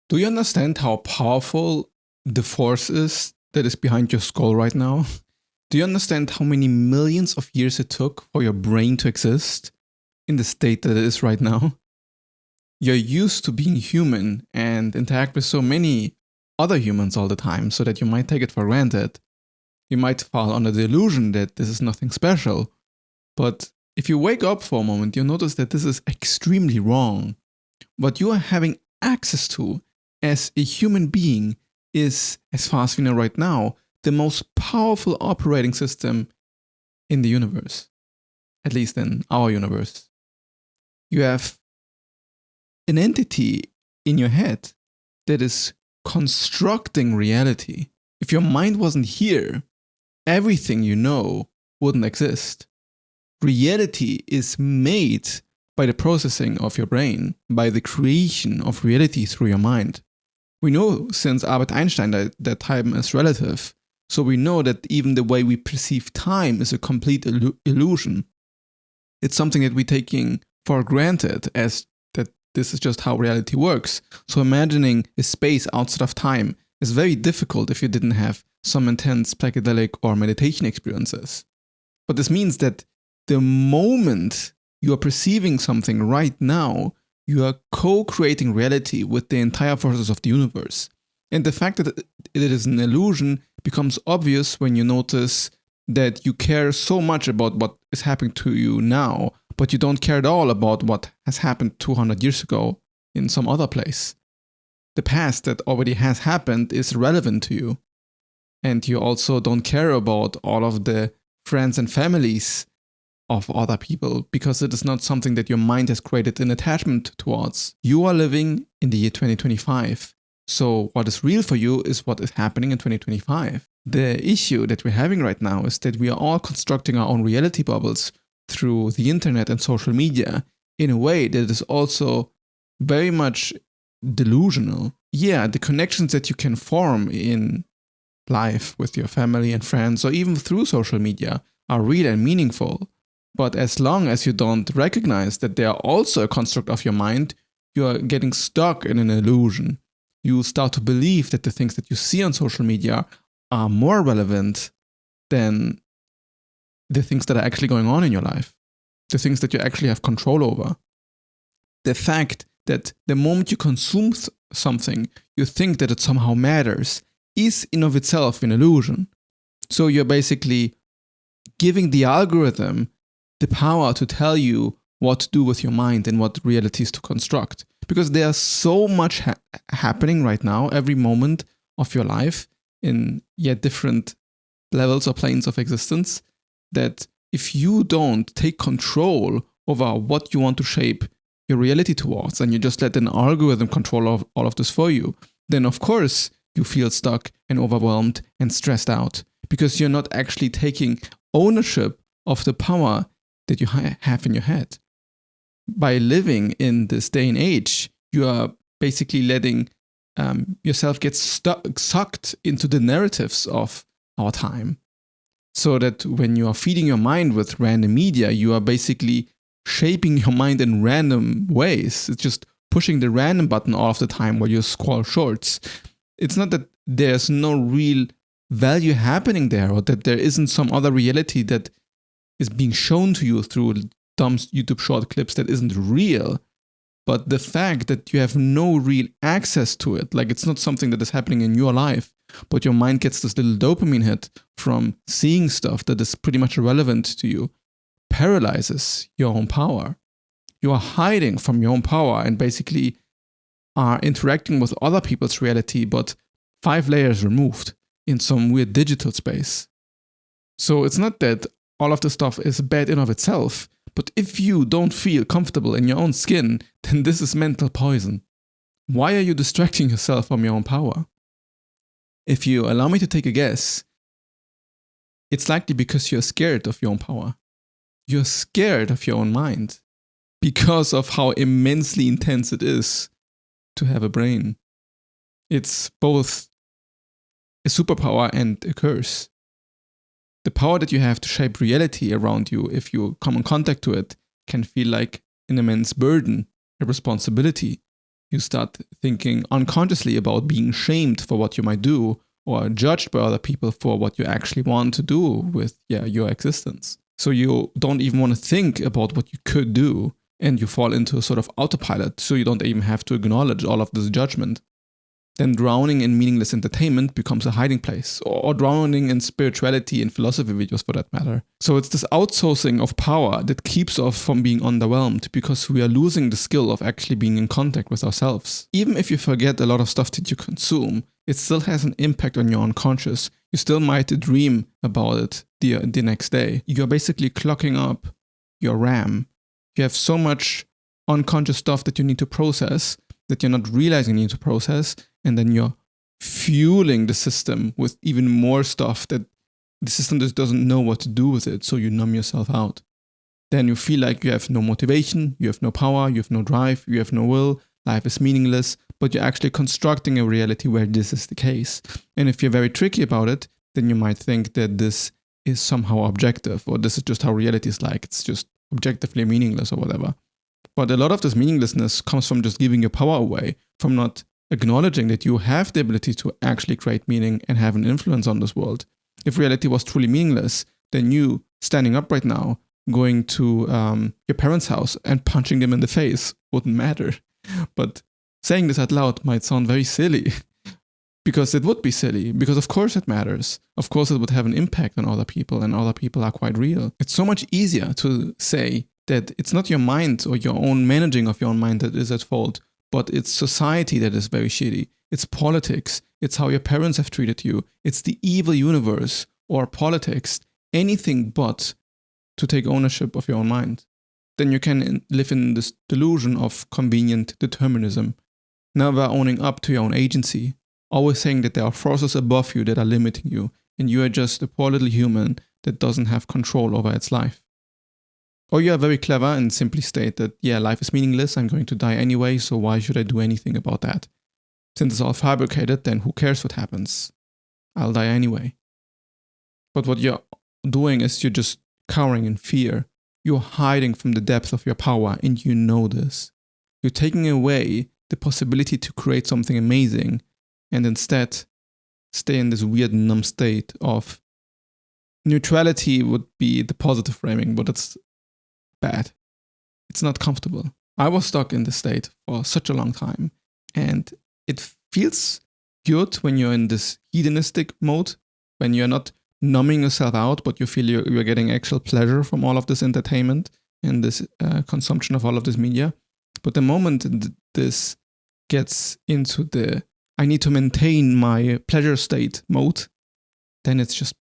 Do you understand how powerful the force is that is behind your skull right now? Do you understand how many millions of years it took for your brain to exist in the state that it is right now? You're used to being human and interact with so many other humans all the time, so that you might take it for granted. You might fall under the illusion that this is nothing special. But if you wake up for a moment, you'll notice that this is extremely wrong. What you are having access to as a human being is, as far as we know right now, the most powerful operating system in the universe, at least in our universe. You have an entity in your head that is constructing reality. If your mind wasn't here, everything you know wouldn't exist. Reality is made by the processing of your brain, by the creation of reality through your mind. We know since Albert Einstein that time is relative, so we know that even the way we perceive time is a complete illusion. It's something that we're taking for granted as that this is just how reality works. So imagining a space outside of time is very difficult if you didn't have some intense psychedelic or meditation experiences. But this means that the moment you are perceiving something right now, you are co-creating reality with the entire forces of the universe. And the fact that it is an illusion becomes obvious when you notice that you care so much about what is happening to you now, but you don't care at all about what has happened 200 years ago in some other place. The past that already has happened is relevant to you. And you also don't care about all of the friends and families of other people, because it is not something that your mind has created an attachment towards. You are living in the year 2025. So what is real for you is what is happening in 2025. The issue that we're having right now is that we are all constructing our own reality bubbles through the internet and social media in a way that is also very much delusional. Yeah, the connections that you can form in life with your family and friends, or even through social media, are real and meaningful. But as long as you don't recognize that they are also a construct of your mind, you are getting stuck in an illusion. You start to believe that the things that you see on social media are more relevant than the things that are actually going on in your life, the things that you actually have control over. The fact that the moment you consume something, you think that it somehow matters, is in of itself an illusion. So you're basically giving the algorithm the power to tell you what to do with your mind and what realities to construct. Because there's so much happening right now, every moment of your life, in yet different levels or planes of existence, that if you don't take control over what you want to shape your reality towards, and you just let an algorithm control all of this for you, then of course you feel stuck and overwhelmed and stressed out, because you're not actually taking ownership of the power that you have in your head. By living in this day and age, you are basically letting yourself get sucked into the narratives of our time. So that when you are feeding your mind with random media, you are basically shaping your mind in random ways. It's just pushing the random button all of the time while you scroll shorts. It's not that there's no real value happening there, or that there isn't some other reality that is being shown to you through dumb YouTube short clips that isn't real. But the fact that you have no real access to it, like it's not something that is happening in your life, but your mind gets this little dopamine hit from seeing stuff that is pretty much irrelevant to you, paralyzes your own power. You are hiding from your own power and basically are interacting with other people's reality, but 5 layers removed in some weird digital space. So it's not that all of the stuff is bad in of itself, but if you don't feel comfortable in your own skin, then this is mental poison. Why are you distracting yourself from your own power? If you allow me to take a guess, it's likely because you're scared of your own power. You're scared of your own mind because of how immensely intense it is to have a brain. It's both a superpower and a curse. The power that you have to shape reality around you, if you come in contact to it, can feel like an immense burden, a responsibility. You start thinking unconsciously about being shamed for what you might do or judged by other people for what you actually want to do with your existence. So you don't even want to think about what you could do, and you fall into a sort of autopilot, so you don't even have to acknowledge all of this judgment. Then drowning in meaningless entertainment becomes a hiding place, or drowning in spirituality and philosophy videos for that matter. So it's this outsourcing of power that keeps us from being underwhelmed, because we are losing the skill of actually being in contact with ourselves. Even if you forget a lot of stuff that you consume, it still has an impact on your unconscious. You still might dream about it the next day. You're basically clocking up your RAM. You have so much unconscious stuff that you need to process that you're not realizing you need to process, and then you're fueling the system with even more stuff that the system just doesn't know what to do with it, so you numb yourself out. Then you feel like you have no motivation, you have no power, you have no drive, you have no will, life is meaningless, but you're actually constructing a reality where this is the case. And if you're very tricky about it, then you might think that this is somehow objective, or this is just how reality is like, it's just objectively meaningless or whatever. But a lot of this meaninglessness comes from just giving your power away, from not acknowledging that you have the ability to actually create meaning and have an influence on this world. If reality was truly meaningless, then you, standing up right now, going to your parents' house and punching them in the face wouldn't matter. But saying this out loud might sound very silly, because it would be silly, because of course it matters. Of course it would have an impact on other people, and other people are quite real. It's so much easier to say that it's not your mind or your own managing of your own mind that is at fault, but it's society that is very shitty. It's politics. It's how your parents have treated you. It's the evil universe or politics, anything but to take ownership of your own mind. Then you can live in this delusion of convenient determinism, never owning up to your own agency, always saying that there are forces above you that are limiting you, and you are just a poor little human that doesn't have control over its life. Or you are very clever and simply state that, life is meaningless, I'm going to die anyway, so why should I do anything about that? Since it's all fabricated, then who cares what happens? I'll die anyway. But what you're doing is you're just cowering in fear. You're hiding from the depth of your power, and you know this. You're taking away the possibility to create something amazing, and instead stay in this weird numb state of neutrality would be the positive framing, but it's bad. It's not comfortable. I was stuck in this state for such a long time, and it feels good when you're in this hedonistic mode, when you're not numbing yourself out, but you feel you're getting actual pleasure from all of this entertainment and this consumption of all of this media. But the moment this gets into the I need to maintain my pleasure state mode, then it just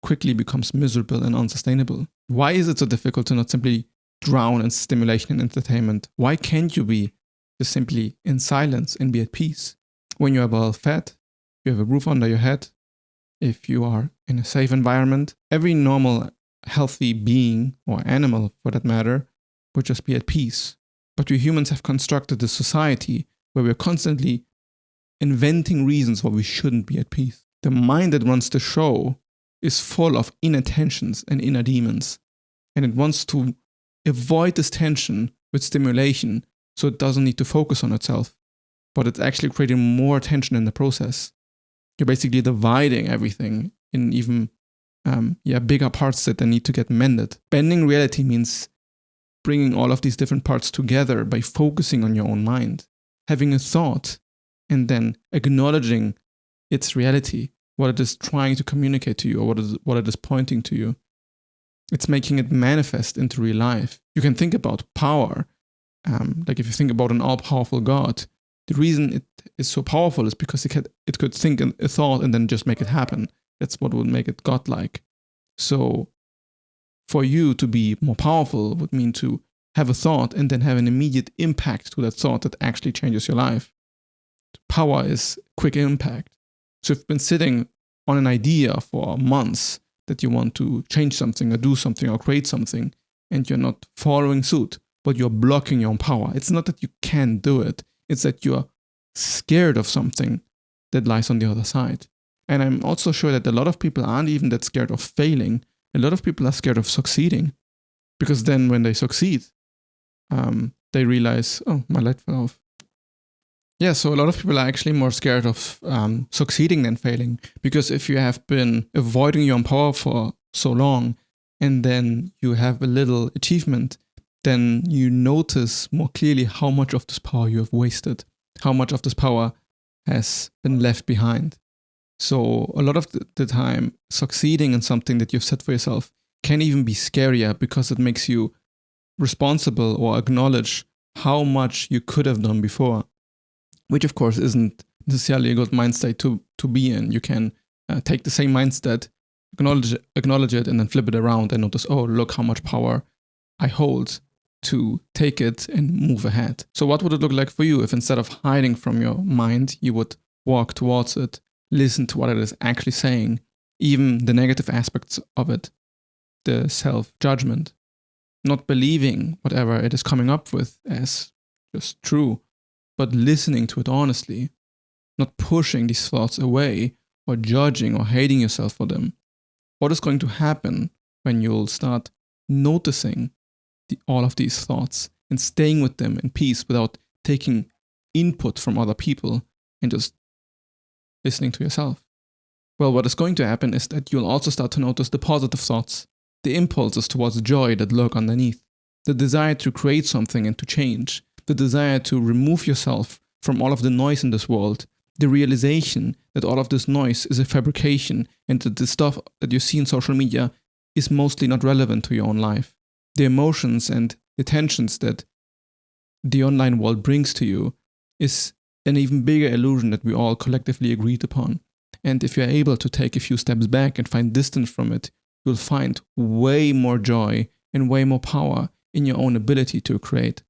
quickly becomes miserable and unsustainable. Why is it so difficult to not simply drown in stimulation and entertainment? Why can't you be just simply in silence and be at peace? When you are well fed, you have a roof under your head, if you are in a safe environment, every normal, healthy being, or animal for that matter, would just be at peace. But we humans have constructed a society where we're constantly inventing reasons why we shouldn't be at peace. The mind that runs the show is full of inner tensions and inner demons, and it wants to avoid this tension with stimulation so it doesn't need to focus on itself, but it's actually creating more tension in the process. You're basically dividing everything in even bigger parts that need to get mended. Bending reality means bringing all of these different parts together by focusing on your own mind, having a thought, and then acknowledging its reality, what it is trying to communicate to you, or what it is pointing to you. It's making it manifest into real life. You can think about power. Like if you think about an all-powerful God, the reason it is so powerful is because it could think a thought and then just make it happen. That's what would make it godlike. So for you to be more powerful would mean to have a thought and then have an immediate impact to that thought that actually changes your life. Power is quick impact. So if you've been sitting on an idea for months that you want to change something or do something or create something, and you're not following suit, but you're blocking your own power. It's not that you can't do it. It's that you're scared of something that lies on the other side. And I'm also sure that a lot of people aren't even that scared of failing. A lot of people are scared of succeeding. Because then when they succeed, they realize, oh, my light fell off. Yeah, so a lot of people are actually more scared of succeeding than failing, because if you have been avoiding your own power for so long and then you have a little achievement, then you notice more clearly how much of this power you have wasted, how much of this power has been left behind. So a lot of the time, succeeding in something that you've set for yourself can even be scarier because it makes you responsible or acknowledge how much you could have done before, which of course isn't necessarily a good mind state to be in. You can take the same mindset, acknowledge it, and then flip it around and notice, oh, look how much power I hold to take it and move ahead. So what would it look like for you if instead of hiding from your mind, you would walk towards it, listen to what it is actually saying, even the negative aspects of it, the self-judgment, not believing whatever it is coming up with as just true, but listening to it honestly, not pushing these thoughts away or judging or hating yourself for them. What is going to happen when you'll start noticing all of these thoughts and staying with them in peace without taking input from other people and just listening to yourself? Well, what is going to happen is that you'll also start to notice the positive thoughts, the impulses towards joy that lurk underneath, the desire to create something and to change, the desire to remove yourself from all of the noise in this world, the realization that all of this noise is a fabrication and that the stuff that you see in social media is mostly not relevant to your own life. The emotions and the tensions that the online world brings to you is an even bigger illusion that we all collectively agreed upon. And if you're able to take a few steps back and find distance from it, you'll find way more joy and way more power in your own ability to create.